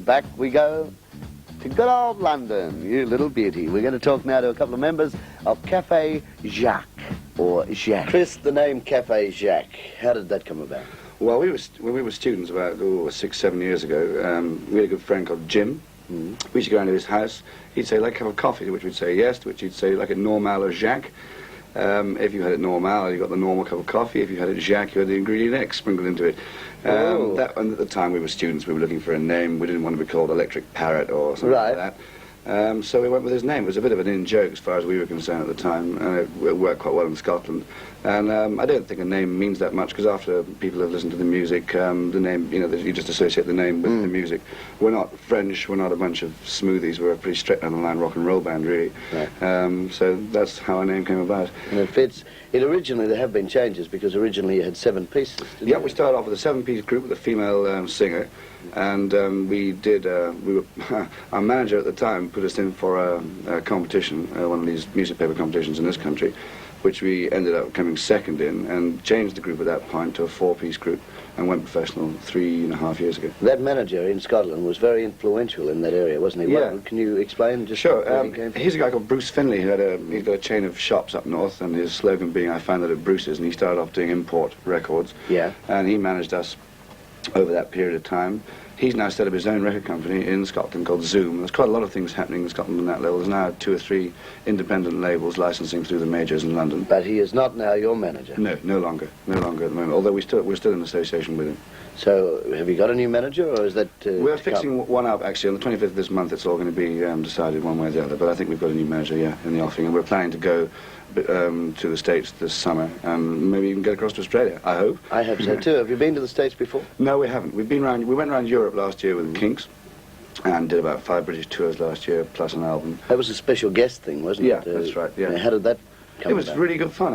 back we go to good old London, you little beauty. We're going to talk now to a couple of members of Café Jacques, or Jacques. Chris, the name Café Jacques, how did that come about? Well, when we were students about 6, 7 years ago, we had a good friend called Jim. We used to go into his house. He'd say, like a cup of coffee, to which we'd say yes, to which he'd say, like a normal or Jacques. If you had it normal, you got the normal cup of coffee. If you had it Jacques, you had the ingredient X sprinkled into it. And at the time we were students, we were looking for a name. We didn't want to be called Electric Parrot or something like that. So we went with his name. It was a bit of an in-joke as far as we were concerned at the time, and it worked quite well in Scotland. And I don't think a name means that much, because after people have listened to the music, the name, you know, you just associate the name with the music. We're not French, we're not a bunch of smoothies, we're a pretty straight down the line rock and roll band, really. Right. So that's how our name came about. And it fits. Originally, there have been changes, because originally you had 7 pieces. Yeah, we started off with a 7-piece group with a female singer, and we were our manager at the time put us in for a competition, one of these music paper competitions in this country, which we ended up coming second in, and changed the group at that point to a 4-piece group, and went professional 3.5 years ago. That manager in Scotland was very influential in that area, wasn't he? Yeah. Can you explain just sure. where he came from? He's a guy called Bruce Finley, who he's got a chain of shops up north, and his slogan being, "I found that at Bruce's," and he started off doing import records. Yeah. And he managed us over that period of time. He's now set up his own record company in Scotland called Zoom. There's quite a lot of things happening in Scotland on that level. There's now 2 or 3 independent labels licensing through the majors in London. But he is not now your manager? No, no longer at the moment, although we're still in association with him. So, have you got a new manager, or is that we're fixing one up, actually. On the 25th of this month, it's all going to be decided one way or the other, but I think we've got a new manager, yeah, in the offing, and we're planning to go to the States this summer, and maybe even get across to Australia, I hope. I hope so too. Have you been to the States before? No, we haven't. We went around Europe last year with the Kinks, and did about 5 British tours last year, plus an album. That was a special guest thing, wasn't it? Yeah, that's right, yeah. How did that come It was about? really good fun.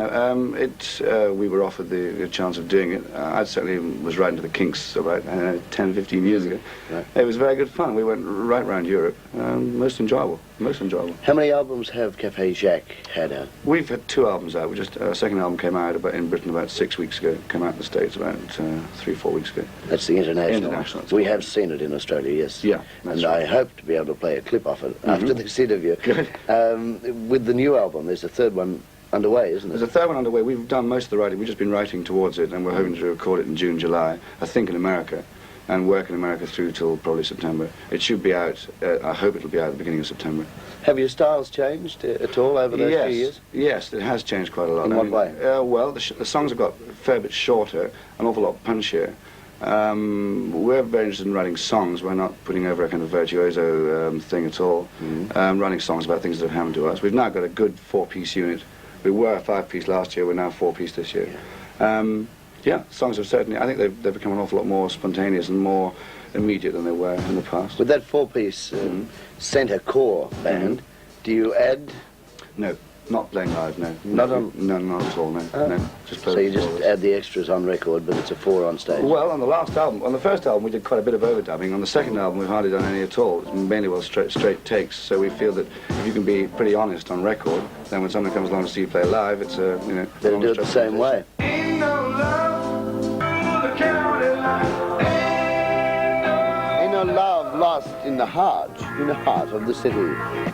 We were offered the chance of doing it. I certainly was writing to the Kinks about 10, 15 years ago. Right. It was very good fun. We went right around Europe. Most enjoyable. How many albums have Café Jacques had out? We've had 2 albums out. Our second album came out in Britain about 6 weeks ago. Came out in the States about 3 or 4 weeks ago. That's the international. We have seen it in Australia, yes. Yeah, and right. I hope to be able to play a clip off it after this interview. Good. With the new album, there's a third one underway, isn't it? There's a third one underway. We've done most of the writing. We've just been writing towards it, and we're hoping to record it in June, July, I think in America, and work in America through till probably September. It should be out, I hope it'll be out at the beginning of September. Have your styles changed at all over those few years? Yes, it has changed quite a lot. In what way? Well, the songs have got a fair bit shorter, an awful lot punchier. We're very interested in writing songs. We're not putting over a kind of virtuoso thing at all. Writing songs about things that have happened to us. We've now got a good 4-piece unit. We were a 5-piece last year, we're now 4-piece this year. Yeah, songs have certainly, I think they've become an awful lot more spontaneous and more immediate than they were in the past. With that 4-piece centre core band, do you add? No, not playing live, no. Not at all, no. No. Just play. So you just add the extras on record, but it's a 4 on stage? Well, on the first album we did quite a bit of overdubbing. On the second album we've hardly done any at all. It's mainly straight takes. So we feel that if you can be pretty honest on record, then when someone comes along to see you play live, it's a, you know... Better do it the same way. Ain't no love, the county line. Ain't no love lost in the heart of the city.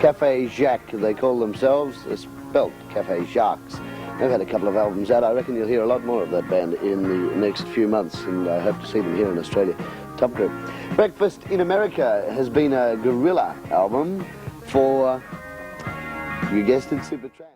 Café Jacques, they call themselves, spelt Café Jacques. They've had a couple of albums out. I reckon you'll hear a lot more of that band in the next few months, and I hope to see them here in Australia. Top group. Breakfast in America has been a guerrilla album for, you guessed it, Supertramp.